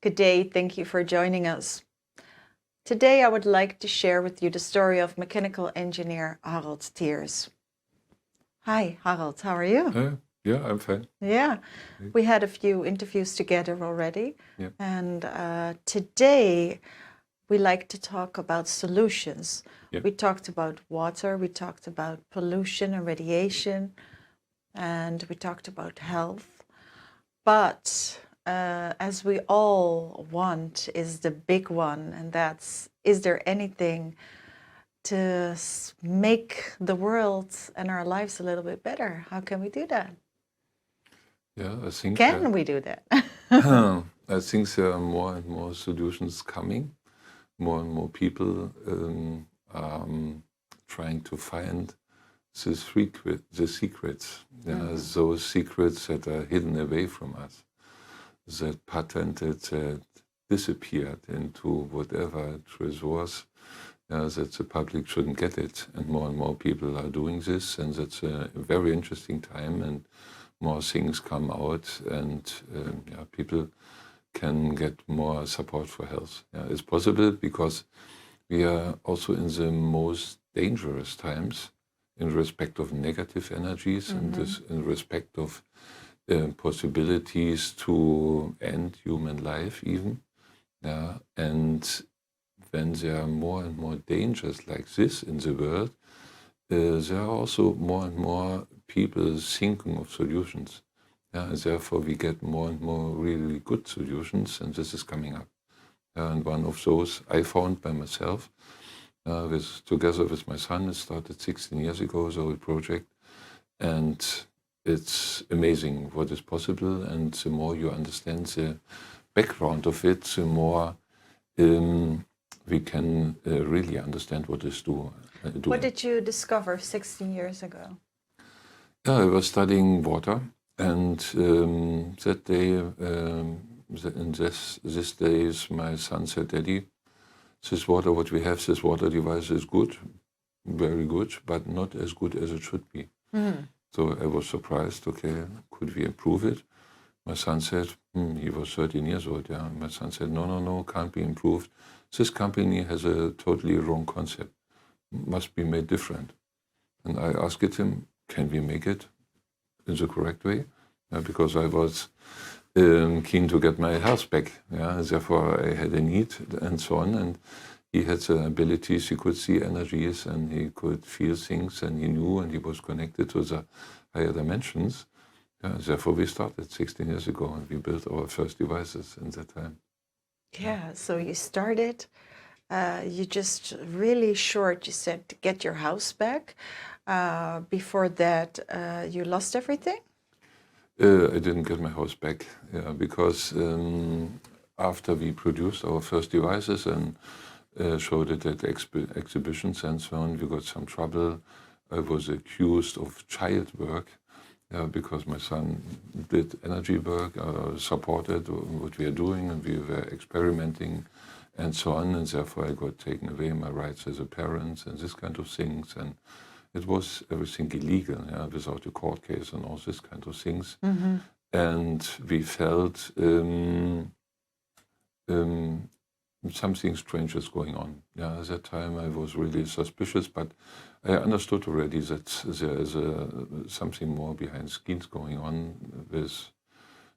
Good day. Thank you for joining us. Today, I would like to share with you the story of mechanical engineer Harald Thiers. Hi, Harald. How are you? Yeah, I'm fine. Yeah, we had a few interviews together already. Yeah. And today, we like to talk about solutions. Yeah. We talked about water, we talked about pollution and radiation, and we talked about health. But as we all want is the big one, and that's, is there anything to make the world and our lives a little bit better? How can we do that? Yeah, I think. Can we do that? I think there are more and more solutions coming. More and more people are trying to find the secrets. Yeah, those secrets that are hidden away from us, that patented, that disappeared into whatever treasures. That the public shouldn't get it, and more people are doing this, and that's a very interesting time, and more things come out, and people can get more support for health. It's possible because we are also in the most dangerous times in respect of negative energies, and this in respect of possibilities to end human life even. And when there are more and more dangers like this in the world, there are also more and more people thinking of solutions. And therefore we get more and more really good solutions, and this is coming up. And one of those I found by myself, together with my son. It started 16 years ago, the whole project, and it's amazing what is possible. And the more you understand the background of it, the more we can really understand what is doing. What did you discover 16 years ago? I was studying water, and that day, in these days, my son said, "Daddy, this water, what we have, this water device is good, very good, but not as good as it should be." So I was surprised. Okay, could we improve it? My son said, he was 13 years old. Yeah, my son said, no, can't be improved. This company has a totally wrong concept. Must be made different. And I asked him, can we make it in the correct way? Because I was keen to get my health back. Therefore I had a need and so on. And he had the abilities, he could see energies, and he could feel things, and he knew, and he was connected to the higher dimensions. Therefore we started 16 years ago, and we built our first devices in that time. Yeah, so you started, you just really short, you said, to get your house back. Before that, you lost everything? I didn't get my house back, because after we produced our first devices and showed it at exhibitions and so on, we got some trouble. I was accused of child work, because my son did energy work, supported what we are doing, and we were experimenting and so on, and therefore I got taken away my rights as a parent and this kind of things, and it was everything illegal, without a court case and all this kind of things. And we felt something strange is going on. At that time I was really suspicious, but I understood already that there is something more behind scenes going on, with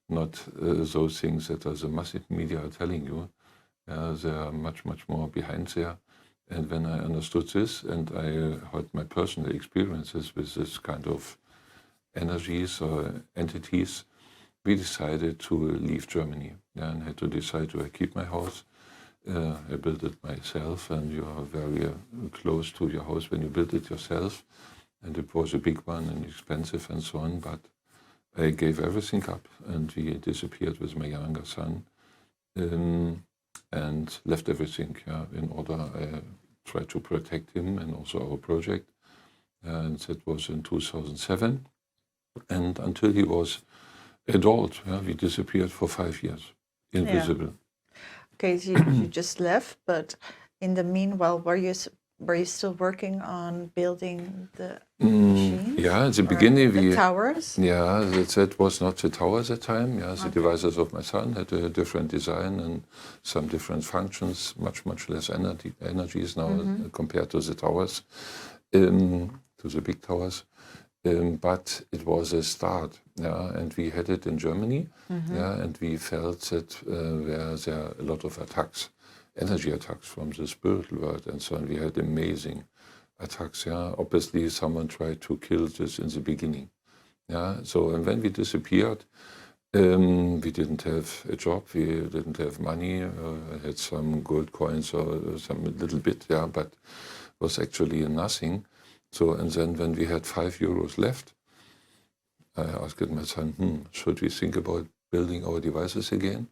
not those things that the massive media are telling you. There are much more behind there. And when I understood this, and I had my personal experiences with this kind of energies or entities, we decided to leave Germany, and had to decide, do I keep my house? I built it myself, and you are very close to your house when you build it yourself, and it was a big one and expensive and so on, but I gave everything up, and we disappeared with my younger son, and left everything in order. I tried to protect him and also our project, and that was in 2007, and until he was adult, we disappeared for 5 years, invisible. Okay, so you just left, but in the meanwhile, were you were you still working on building the machines? Yeah, at the beginning the towers? Yeah, that was not the towers at the time. Yeah, the devices of my son had a different design and some different functions, much less energies now compared to the towers, to the big towers. But it was a start, yeah, and we had it in Germany, yeah, and we felt that there are a lot of attacks, energy attacks from the spiritual world and so on. We had amazing attacks, yeah. Obviously, someone tried to kill this in the beginning, yeah. So, and when we disappeared, we didn't have a job, we didn't have money, I had some gold coins or some little bit, yeah, but was actually nothing. So, and then when we had €5 left, I asked my son, should we think about building our devices again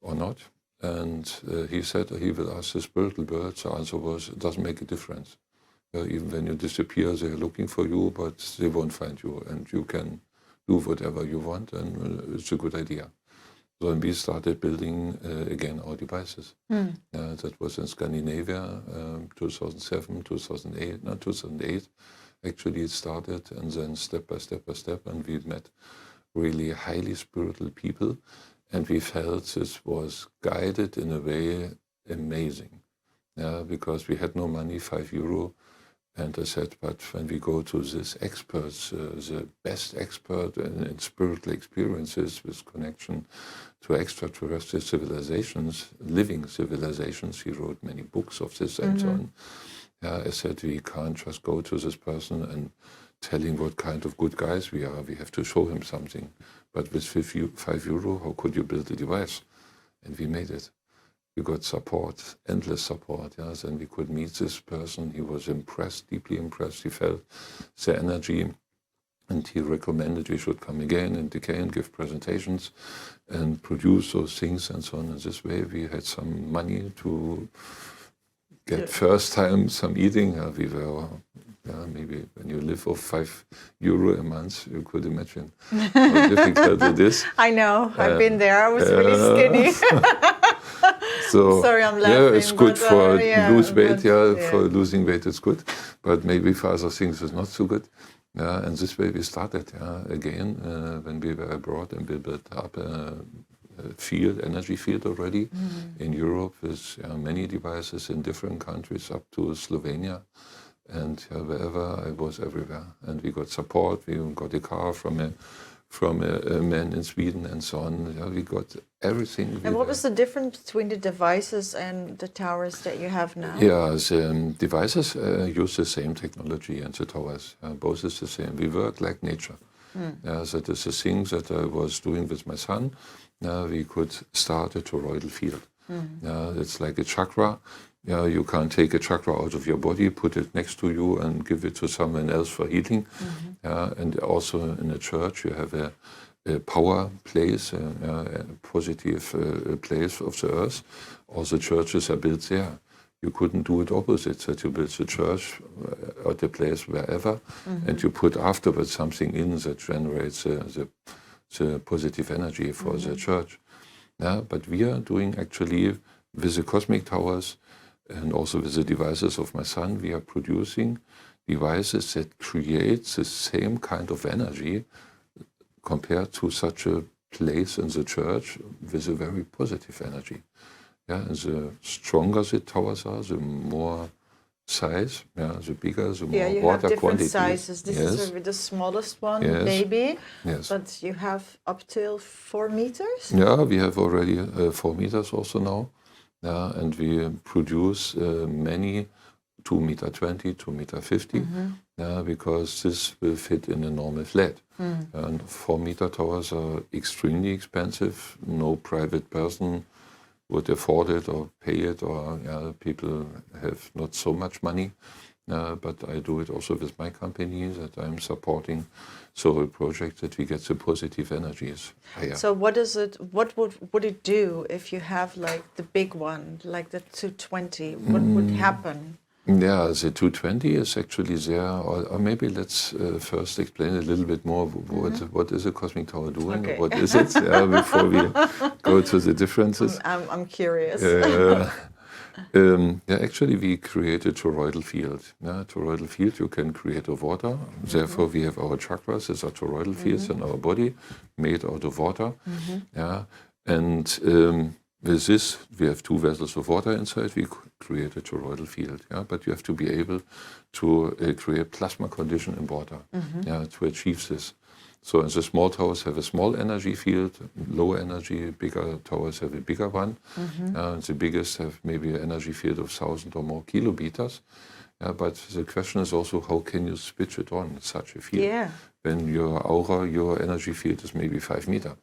or not? And he said he will ask the spiritual world. The answer was, it doesn't make a difference. Even when you disappear, they're looking for you, but they won't find you, and you can do whatever you want, and it's a good idea. So we started building again our devices. That was in Scandinavia, 2007, 2008, not 2008. Actually, it started, and then step by step, and we met really highly spiritual people, and we felt this was guided in a way amazing. Yeah, because we had no money, €5. And I said, but when we go to these experts, the best expert in spiritual experiences with connection to extraterrestrial civilizations, living civilizations, he wrote many books of this and so on. Yeah, I said, we can't just go to this person and tell him what kind of good guys we are. We have to show him something. But with €5, how could you build a device? And we made it. We got support, endless support, yes, and we could meet this person. He was impressed, deeply impressed. He felt the energy, and he recommended we should come again and give presentations and produce those things and so on. In this way, we had some money to get first time some eating. We were, maybe when you live off €5 a month, you could imagine how difficult it is. I know, I've been there. I was really skinny. So, sorry, I'm laughing. Yeah, it's good for lose weight. But, For losing weight, it's good. But maybe for other things, it's not so good. Yeah, and this way we started again when we were abroad, and we built up a energy field already in Europe with many devices in different countries up to Slovenia. And wherever I was, everywhere. And we got support. We got a car from a man in Sweden and so on. Yeah, we got everything. And what was the difference between the devices and the towers that you have now? Yeah, the devices use the same technology, and the towers, both is the same. We work like nature. That is the things that I was doing with my son. We could start a toroidal field. It's like a chakra. You can't take a chakra out of your body, put it next to you, and give it to someone else for healing. And also in a church, you have a power place, a positive place of the earth. All the churches are built there. You couldn't do it opposite, that you build the church at the place wherever, and you put afterwards something in that generates the positive energy for the church. But we are doing actually with the cosmic towers, and also with the devices of my son, we are producing devices that create the same kind of energy compared to such a place in the church with a very positive energy. And the stronger the towers are, the more size, the bigger, the more you water have different quantity. Sizes. This is the smallest one, maybe. But you have up till 4 meters? Yeah, we have already 4 meters also now. And we produce many 2.20 meters, 2.50 meters, because this will fit in a normal flat. And 4 meter towers are extremely expensive. No private person would afford it or pay it, or people have not so much money. But I do it also with my company that I'm supporting. So a project that we get the positive energies. So what would it do if you have like the big one, like the 220? What would happen? Yeah, the 220 is actually there. Or maybe let's first explain a little bit more what is a cosmic tower doing? Okay. What is it? Before we go to the differences. I'm curious. Actually, we create a toroidal field. Toroidal field, you can create of water. Therefore, we have our chakras, these are toroidal fields in our body, made out of water. And with this, we have 2 vessels of water inside. We create a toroidal field. But you have to be able to create plasma condition in water to achieve this. So the small towers have a small energy field, low energy, bigger towers have a bigger one. The biggest have maybe an energy field of 1,000 or more kilometers. But the question is also, how can you switch it on such a field? When your aura, your energy field is maybe 5 meters.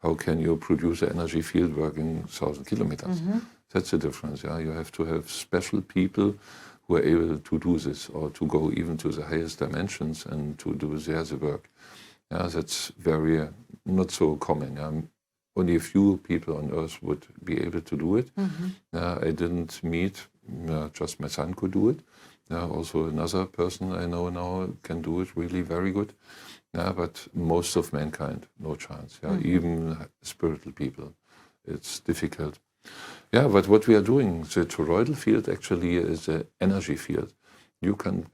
How can you produce an energy field working 1,000 kilometers? That's the difference. You have to have special people who are able to do this, or to go even to the highest dimensions and to do the work. That's very not so common. Only a few people on Earth would be able to do it. I didn't meet, just my son could do it. Also another person I know now can do it really very good. But most of mankind, no chance. Even spiritual people, it's difficult. But what we are doing, the toroidal field actually is an energy field. You can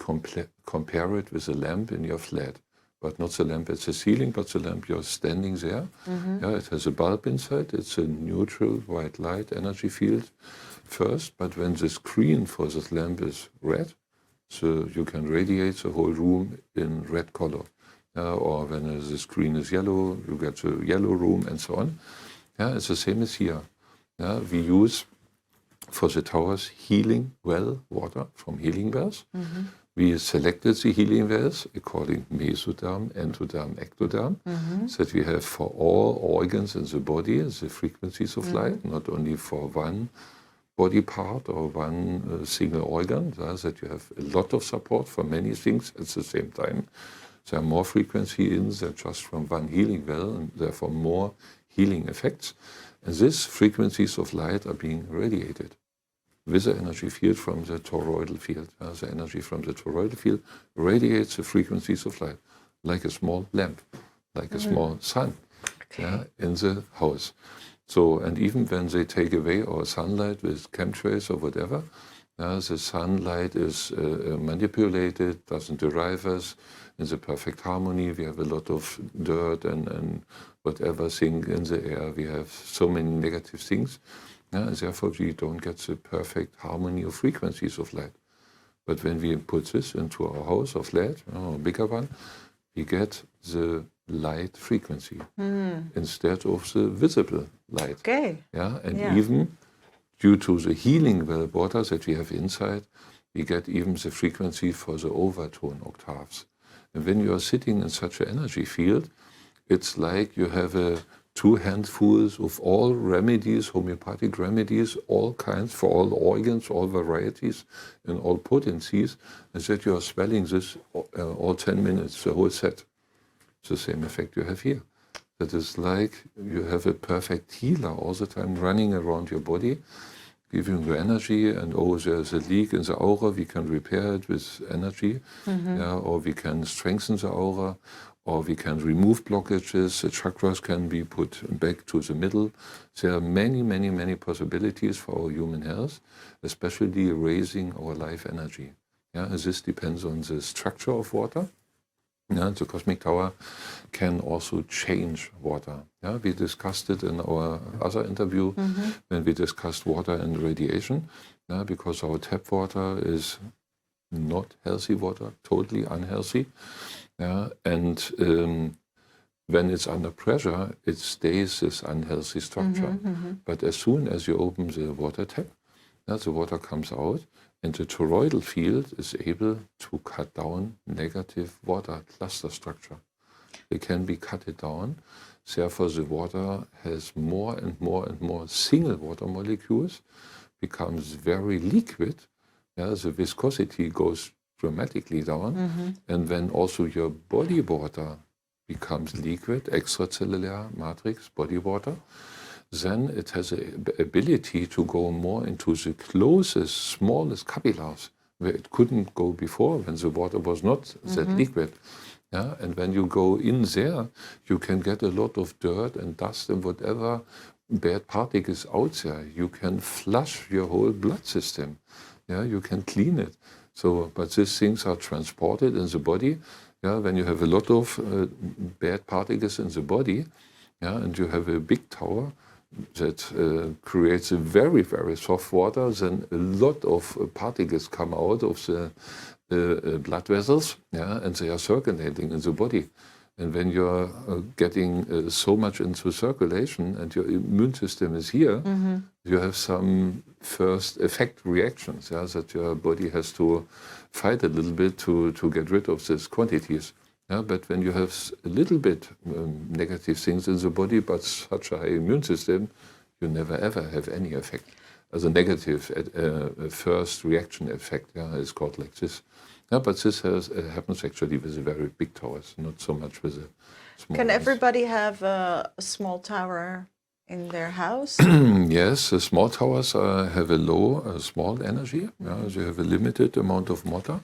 compare it with a lamp in your flat. But not the lamp at the ceiling, but the lamp you're standing there. It has a bulb inside. It's a neutral white light energy field first. But when the screen for this lamp is red, so you can radiate the whole room in red color. Or when the screen is yellow, you get the yellow room and so on. It's the same as here. We use for the towers healing well water from healing wells. We selected the healing wells according to mesoderm, endoderm, ectoderm, so that we have for all organs in the body the frequencies of light, not only for one body part or one single organ, that you have a lot of support for many things at the same time. There are more frequency in than just from one healing well, and therefore more healing effects. And these frequencies of light are being radiated with the energy field from the toroidal field. The energy from the toroidal field radiates the frequencies of light, like a small lamp, like a small sun in the house. So, and even when they take away our sunlight with chemtrails or whatever, the sunlight is manipulated, doesn't derive us in the perfect harmony. We have a lot of dirt and whatever thing in the air. We have so many negative things. And therefore, we don't get the perfect harmony of frequencies of light. But when we put this into our house or flat, a bigger one, we get the light frequency instead of the visible light. Even due to the healing well water that we have inside, we get even the frequency for the overtone octaves. And when you are sitting in such an energy field, it's like you have 2 handfuls of all remedies, homeopathic remedies, all kinds for all organs, all varieties, and all potencies, and that you are swelling this all 10 minutes, the whole set. It's the same effect you have here. That is like you have a perfect healer all the time running around your body, giving you energy, and there's a leak in the aura, we can repair it with energy, or we can strengthen the aura, or we can remove blockages, the chakras can be put back to the middle. There are many, many, many possibilities for our human health, especially raising our life energy. This depends on the structure of water. The cosmic tower can also change water. We discussed it in our other interview when we discussed water and radiation, because our tap water is not healthy water, totally unhealthy. And when it's under pressure, it stays this unhealthy structure. But as soon as you open the water tap, the water comes out, and the toroidal field is able to cut down negative water cluster structure. They can be cut down. Therefore, the water has more and more and more single water molecules, becomes very liquid. The viscosity goes dramatically down. And when also your body water becomes liquid, extracellular matrix, body water, then it has the ability to go more into the closest, smallest capillaries, where it couldn't go before when the water was not that liquid. And when you go in there, you can get a lot of dirt and dust and whatever bad particles out there, you can flush your whole blood system. Yeah, you can clean it. So, but these things are transported in the body. Yeah, when you have a lot of bad particles in the body, yeah, and you have a big tower that creates a very, very soft water, then a lot of particles come out of the blood vessels, yeah, and they are circulating in the body. And when you're getting so much into circulation and your immune system is here, you have some first effect reactions, yeah, that your body has to fight a little bit to get rid of these quantities. Yeah, but when you have a little bit negative things in the body, but such a high immune system, you never ever have any effect. As a negative first reaction effect, yeah, is called like this. Yeah, but this happens actually with the very big towers, not so much with the small Can ones. everybody have a small tower in their house? Yes, the small towers have a small energy. Yeah, they have a limited amount of water.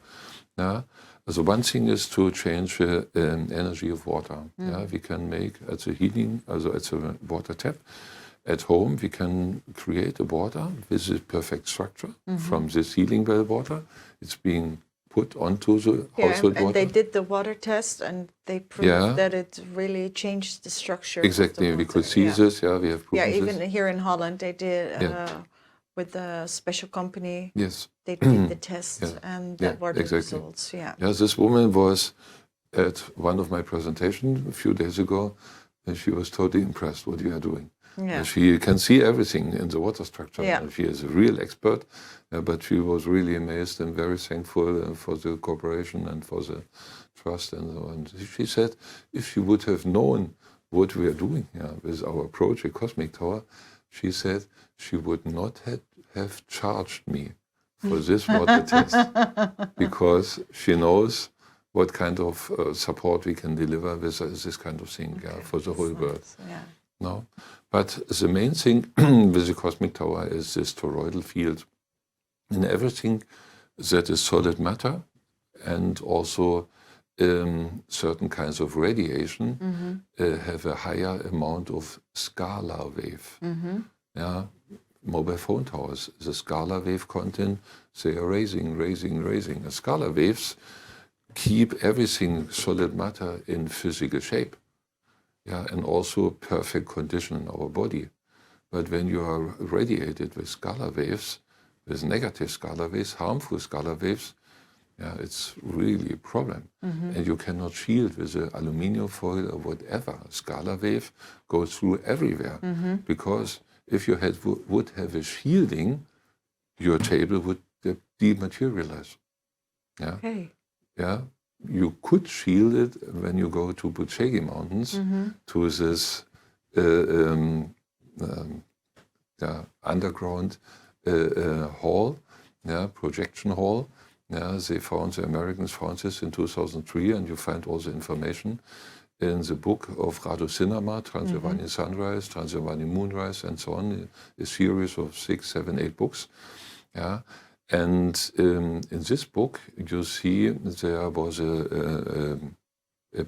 Yeah. So one thing is to change the energy of water. Yeah, we can make at the heating, also at the water tap, at home we can create a water with a perfect structure from this healing well water. It's being put onto the household water. And they did the water test and they proved that it really changed the structure. Exactly, of the we water. could see this. Yeah, we have proven even this. here in Holland they did with a special company. Yes. They did the test and that were the results. Yeah. Yeah, this woman was at one of my presentations a few days ago, and she was totally impressed what you are doing. Yeah. She can see everything in the water structure. Yeah. She is a real expert, but she was really amazed and very thankful for the cooperation and for the trust and so on. She said if she would have known what we are doing with our approach at Cosmic Tower, she said she would not have charged me for this water test because she knows what kind of support we can deliver with this kind of thing for the whole world. Yeah. No, but the main thing with the Cosmic Tower is this toroidal field. And everything that is solid matter and also certain kinds of radiation have a higher amount of scalar wave. Yeah, mobile phone towers, the scalar wave content, they are raising. And scalar waves keep everything solid matter in physical shape. Yeah, and also perfect condition in our body. But when you are radiated with scalar waves, with negative scalar waves, harmful scalar waves, yeah, it's really a problem. And you cannot shield with an aluminum foil or whatever. Scalar wave goes through everywhere. Because if you would have a shielding, your table would dematerialize. Yeah. Okay. Yeah. You could shield it when you go to Butchegi Mountains to this underground hall, projection hall. Yeah, the Americans found this in 2003, and you find all the information in the book of Radu Cinema, Transylvanian Sunrise, Transylvanian Moonrise, and so on, a series of 6, 7, 8 books. Yeah. And in this book, you see there was a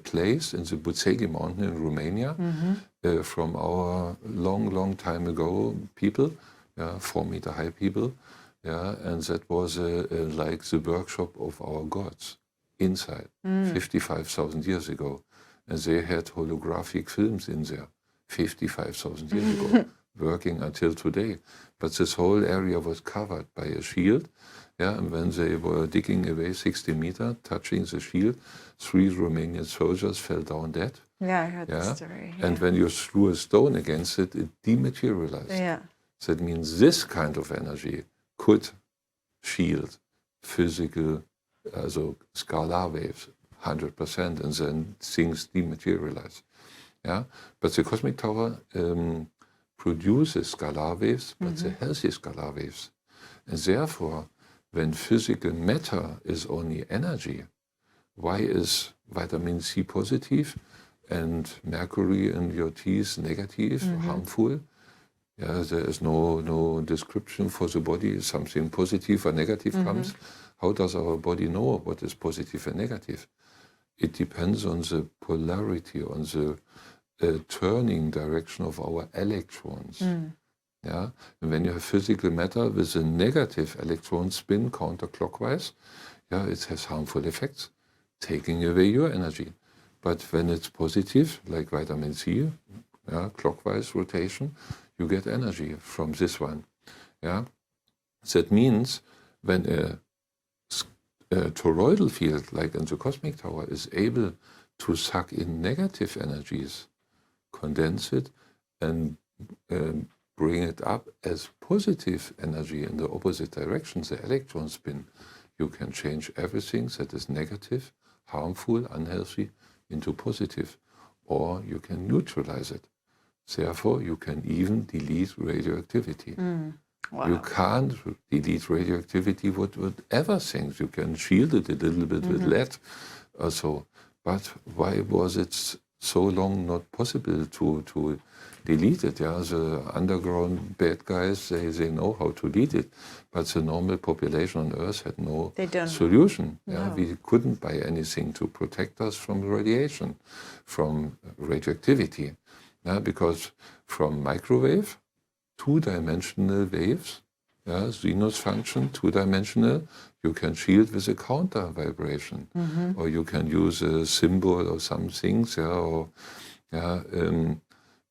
place in the Butchegi Mountain in Romania from our long time ago people, 4-meter high people, and that was like the workshop of our gods inside 55,000 years ago. And they had holographic films in there 55,000 years ago. Working until today. But this whole area was covered by a shield. Yeah, and when they were digging away 60 meters, touching the shield, 3 Romanian soldiers fell down dead. Yeah, I heard the story. Yeah. And when you threw a stone against it, it dematerialized. Yeah. So that means this kind of energy could shield physical, also scalar waves, 100%, and then things dematerialize. Yeah, but the Cosmic Tower produces scalar waves, but the healthy scalar waves. And therefore, when physical matter is only energy, why is vitamin C positive and mercury in your teeth negative, harmful? Yeah, there is no description for the body, something positive or negative comes. How does our body know what is positive and negative? It depends on the polarity, on the turning direction of our electrons. Yeah? And when you have physical matter with a negative electron spin counterclockwise, yeah, it has harmful effects, taking away your energy. But when it's positive, like vitamin C, yeah, clockwise rotation, you get energy from this one. Yeah? That means when a toroidal field, like in the cosmic tower, is able to suck in negative energies, condense it, and bring it up as positive energy in the opposite direction, the electron spin, you can change everything that is negative, harmful, unhealthy, into positive, or you can neutralize it. Therefore, you can even delete radioactivity. Wow. You can't delete radioactivity with whatever things. You can shield it a little bit with lead or so. But why was it so long not possible to delete it? Yeah, the underground bad guys, they know how to delete it. But the normal population on Earth had no solution. Yeah, we couldn't buy anything to protect us from radiation, from radioactivity. Yeah, because from microwave, two-dimensional waves, yeah, Sinus function, two-dimensional, you can shield with a counter vibration, or you can use a symbol or some things, yeah, or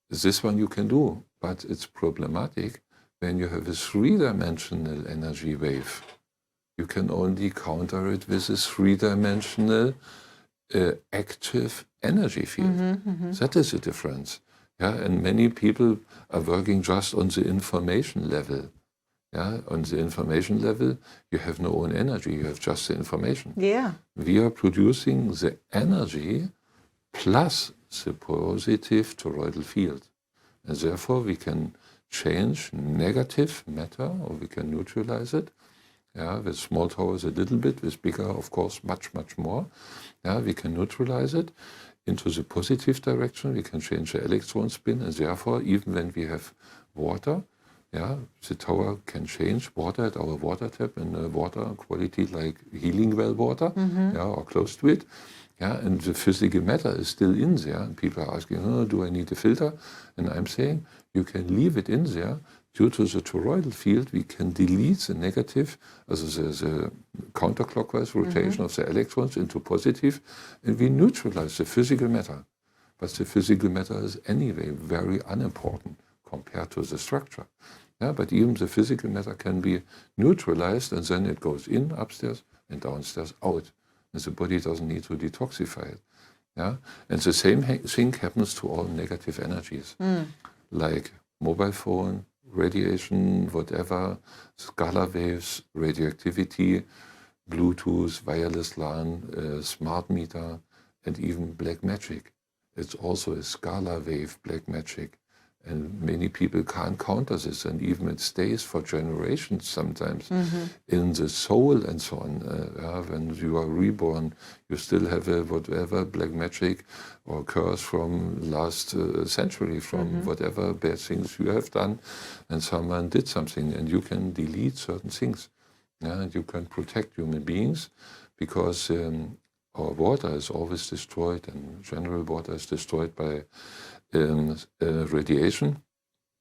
this one you can do, but it's problematic when you have a three-dimensional energy wave. You can only counter it with a three-dimensional active energy field. That is the difference. Yeah, and many people are working just on the information level. Yeah, on the information level, you have no own energy, you have just the information. Yeah. We are producing the energy plus the positive toroidal field. And therefore, we can change negative matter, or we can neutralize it. Yeah, with small towers a little bit, with bigger, of course, much, much more. Yeah, we can neutralize it into the positive direction. We can change the electron spin, and therefore, even when we have water, yeah, the tower can change water at our water tap in water quality like healing well water, yeah, or close to it. Yeah, and the physical matter is still in there. And people are asking, oh, do I need a filter? And I'm saying you can leave it in there. Due to the toroidal field, we can delete the negative, the counterclockwise rotation of the electrons into positive, and we neutralize the physical matter. But the physical matter is anyway very unimportant compared to the structure. Yeah, but even the physical matter can be neutralized, and then it goes in upstairs and downstairs out. And the body doesn't need to detoxify it. Yeah? And the same thing happens to all negative energies, like mobile phone, radiation, whatever, scalar waves, radioactivity, Bluetooth, wireless LAN, smart meter, and even black magic. It's also a scalar wave black magic. And many people can't counter this, and even it stays for generations sometimes in the soul and so on. When you are reborn, you still have a whatever black magic or curse from last century, from whatever bad things you have done, and someone did something, and you can delete certain things. Yeah, and you can protect human beings, because our water is always destroyed, and general water is destroyed by radiation.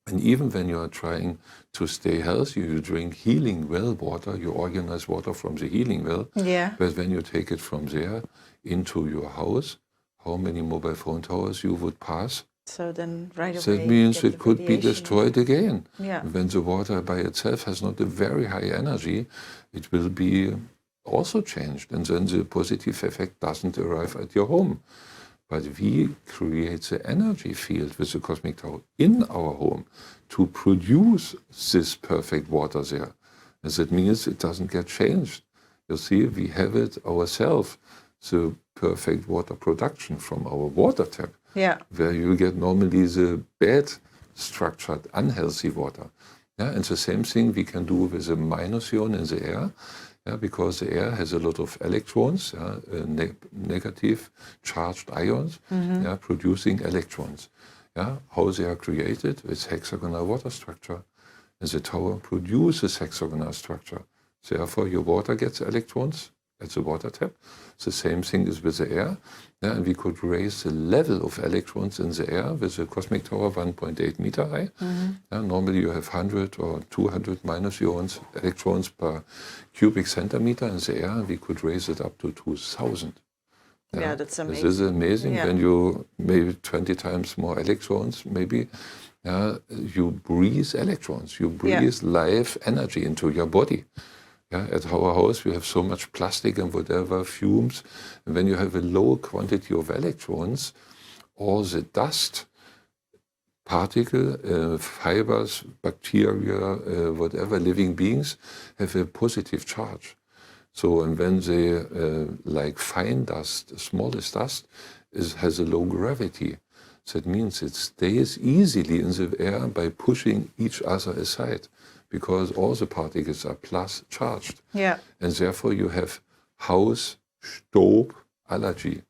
And even when you are trying to stay healthy, you drink healing well water, you organize water from the healing well. Yeah. But when you take it from there into your house, how many mobile phone towers you would pass? So then right away, that means it could be radiation. destroyed again. Yeah. When the water by itself has not a very high energy, it will be also changed. And then the positive effect doesn't arrive at your home. But we create the energy field with the cosmic tower in our home to produce this perfect water there. And that means it doesn't get changed. You see, we have it ourselves, the perfect water production from our water tap, where you get normally the bad structured, unhealthy water. Yeah, and the same thing we can do with a minus ion in the air. Yeah, because the air has a lot of electrons, negative charged ions, producing electrons. Yeah, how they are created with hexagonal water structure. And the tower produces hexagonal structure. Therefore, your water gets electrons, at the water tap. The same thing is with the air. Yeah, and we could raise the level of electrons in the air with a cosmic tower 1.8 meter high. Yeah, normally you have 100 or 200 minus electrons per cubic centimeter in the air. We could raise it up to 2,000. Yeah, that's amazing. This is amazing. Yeah. When you maybe 20 times more electrons, maybe, you breathe electrons. You breathe life energy into your body. Yeah, at our house, we have so much plastic and whatever, fumes. And when you have a low quantity of electrons, all the dust, particle, fibers, bacteria, whatever, living beings, have a positive charge. So, and when they, like fine dust, smallest dust, has a low gravity. That means it stays easily in the air by pushing each other aside, because all the particles are plus charged. Yeah. And therefore you have house Staub allergy.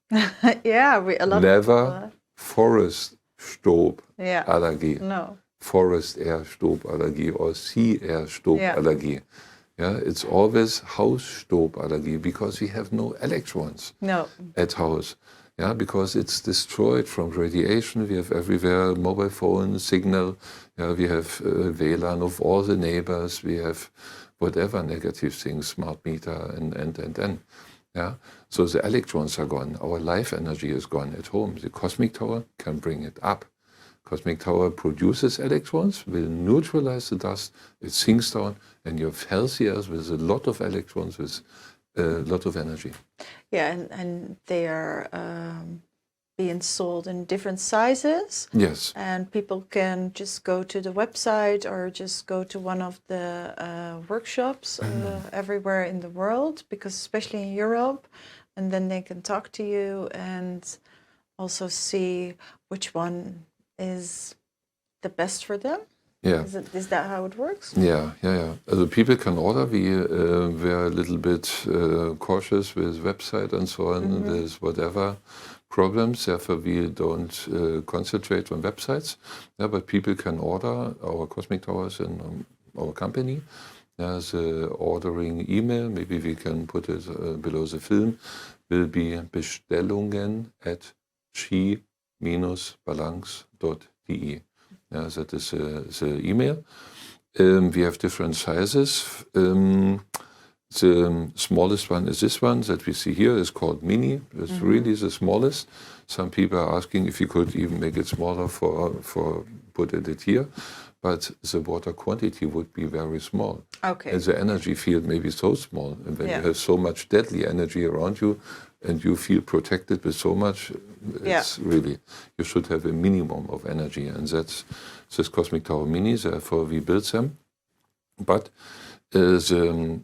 Yeah, a lot Never of people, forest Staub yeah. allergy. No. Forest air Staub allergy or sea air Staub allergy. Yeah, it's always house Staub allergy because we have no electrons at house. Yeah, because it's destroyed from radiation. We have everywhere mobile phone signal. Yeah, we have WLAN of all the neighbors. We have whatever negative things, smart meter and. Yeah, so the electrons are gone. Our life energy is gone at home. The cosmic tower can bring it up. Cosmic tower produces electrons, will neutralize the dust, it sinks down, and you have healthy air with a lot of electrons, with a lot of energy. Yeah, and they are being sold in different sizes. Yes. And people can just go to the website or just go to one of the workshops everywhere in the world, because especially in Europe, and then they can talk to you and also see which one is the best for them. Yeah. Is that how it works? Yeah. Also people can order. We were a little bit cautious with website and so on, with whatever problems. Therefore, we don't concentrate on websites. Yeah, but people can order our cosmic towers in our company. There's an ordering email. Maybe we can put it below the film. Will be bestellungen@chi-balance.de. Yeah, that is the email. We have different sizes. The smallest one is this one that we see here. Is called mini. It's really the smallest. Some people are asking if you could even make it smaller for put it here, but the water quantity would be very small. Okay. And the energy field may be so small, and when you have so much deadly energy around you, and you feel protected with so much, it's really, you should have a minimum of energy, and that's this Cosmic Tower Mini. Therefore, we built them. But the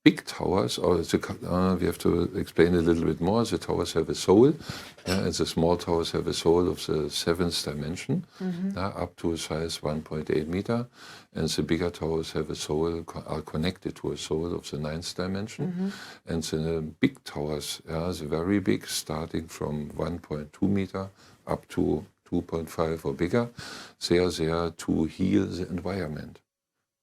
big towers, or we have to explain a little bit more. The towers have a soul, and the small towers have a soul of the 7th dimension, up to a size 1.8 meter. And the bigger towers have a soul, are connected to a soul of the 9th dimension. And the big towers, the very big, starting from 1.2 meter up to 2.5 or bigger, they are there to heal the environment.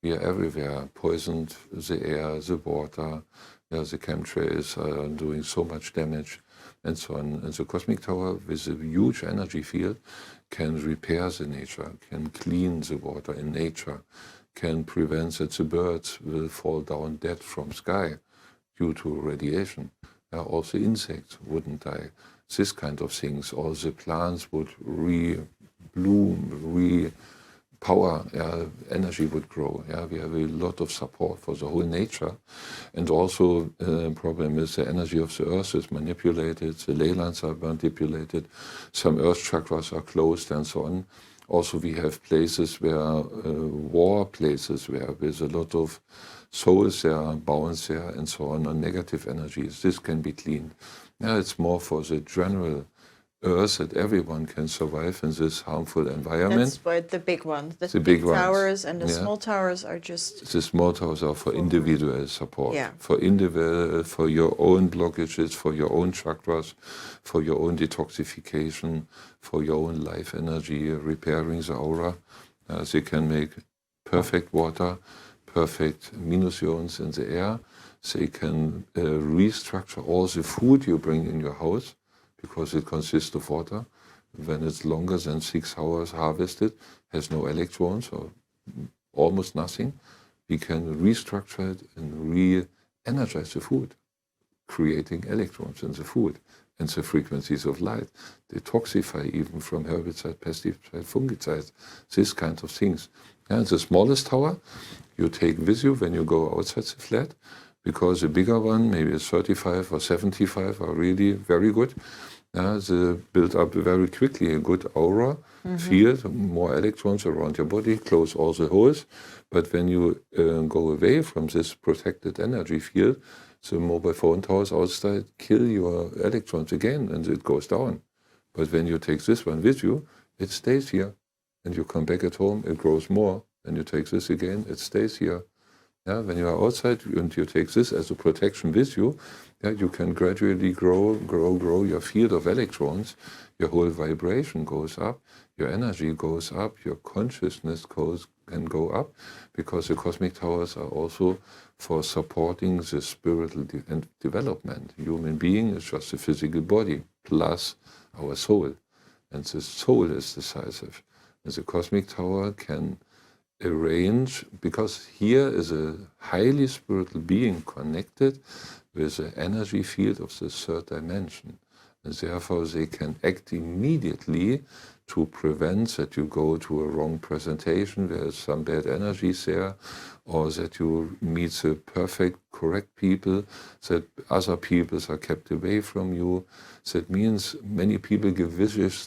We are everywhere, poisoned the air, the water, the chemtrails are doing so much damage, and so on. And the cosmic tower, with a huge energy field, can repair the nature, can clean the water in nature, can prevent that the birds will fall down dead from sky due to radiation. Also insects wouldn't die. This kind of things. All the plants would re-bloom, power, energy would grow. We have a lot of support for the whole nature. And also problem is the energy of the earth is manipulated, the ley lines are manipulated, some earth chakras are closed and so on. Also we have places where, war places where there's a lot of souls there, bounds there and so on negative energies. This can be cleaned. It's more for the general earth that everyone can survive in this harmful environment. That's why the big ones, the big towers, and the small towers are just... The small towers are for individual support, for individual, for your own blockages, for your own chakras, for your own detoxification, for your own life energy, repairing the aura. They can make perfect water, perfect minus ions in the air. they can restructure all the food you bring in your house, because it consists of water. When it's longer than 6 hours harvested, has no electrons or almost nothing, we can restructure it and re-energize the food, creating electrons in the food and the frequencies of light, detoxify even from herbicide, pesticide, fungicides, these kinds of things. And the smallest tower you take with you when you go outside the flat, because the bigger one, maybe it's 35 or 75, are really very good. They build up very quickly a good aura field, more electrons around your body, close all the holes. But when you go away from this protected energy field, the mobile phone towers outside kill your electrons again, and it goes down. But when you take this one with you, it stays here. And you come back at home, it grows more. And you take this again, it stays here. Yeah, when you are outside and you take this as a protection with you, you can gradually grow your field of electrons. Your whole vibration goes up, your energy goes up, your consciousness can go up, because the cosmic towers are also for supporting the spiritual development. Human being is just a physical body plus our soul, and the soul is decisive. And the cosmic tower can arrange, because here is a highly spiritual being connected with the energy field of the third dimension. And therefore they can act immediately to prevent that you go to a wrong presentation, where there's some bad energies there, or that you meet the perfect, correct people, that other peoples are kept away from you. That means many people give wishes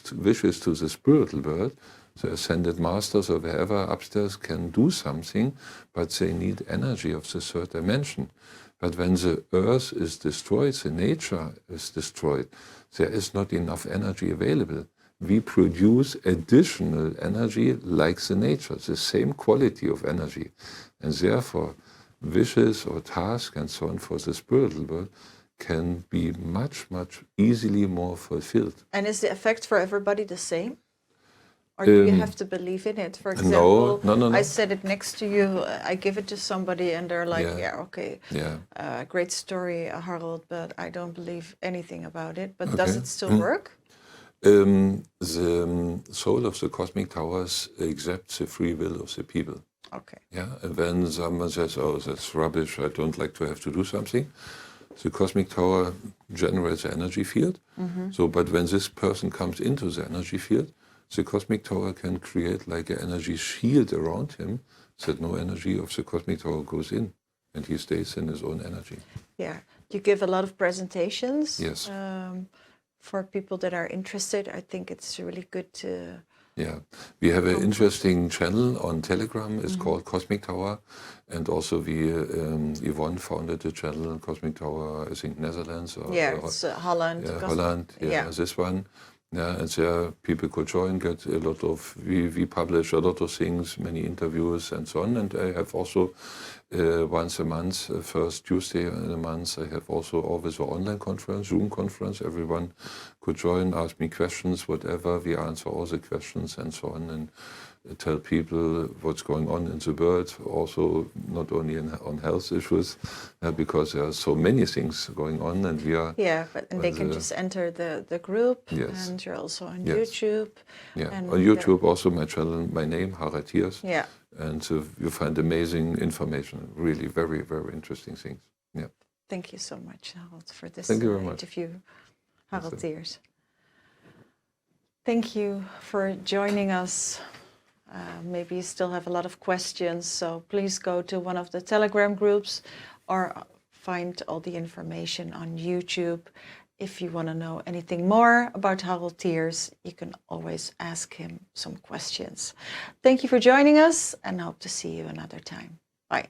to the spiritual world. The ascended masters or wherever upstairs can do something, but they need energy of the third dimension. But when the earth is destroyed, the nature is destroyed, there is not enough energy available. We produce additional energy like the nature, the same quality of energy. And therefore, wishes or tasks and so on for the spiritual world can be much, much easily more fulfilled. And is the effect for everybody the same? Or do you have to believe in it? For example, no. I set it next to you, I give it to somebody and they're like, okay, great story, Harald, but I don't believe anything about it. But does it still work? The soul of the cosmic towers accepts the free will of the people. Okay. Yeah, and when someone says, oh, that's rubbish, I don't like to have to do something, the cosmic tower generates an energy field. So, but when this person comes into the energy field, the cosmic tower can create like an energy shield around him, so that no energy of the cosmic tower goes in, and he stays in his own energy. Yeah, you give a lot of presentations. Yes. For people that are interested, I think it's really good to... Yeah, we have an interesting channel on Telegram. It's called Cosmic Tower, and also Yvonne founded the channel Cosmic Tower, I think Netherlands or it's Holland. Holland. This one. Yeah, and there people could join, get a lot of, we publish a lot of things, many interviews and so on. And I have also once a month, first Tuesday in a month, I have also always an online conference, Zoom conference. Everyone could join, ask me questions, whatever. We answer all the questions and so on, and tell people what's going on in the world, also not only on health issues, because there are so many things going on, and we are... Yeah, and they can just enter the group, and you're also on YouTube. Yeah, and on YouTube also my channel, my name, Harald Thiers. Yeah. And you find amazing information, really very, very interesting things. Yeah. Thank you so much, Harald, for this interview, Harald Thiers. Thank you for joining us. Maybe you still have a lot of questions, so please go to one of the Telegram groups or find all the information on YouTube. If you want to know anything more about Harald Thiers, you can always ask him some questions. Thank you for joining us, and hope to see you another time. Bye.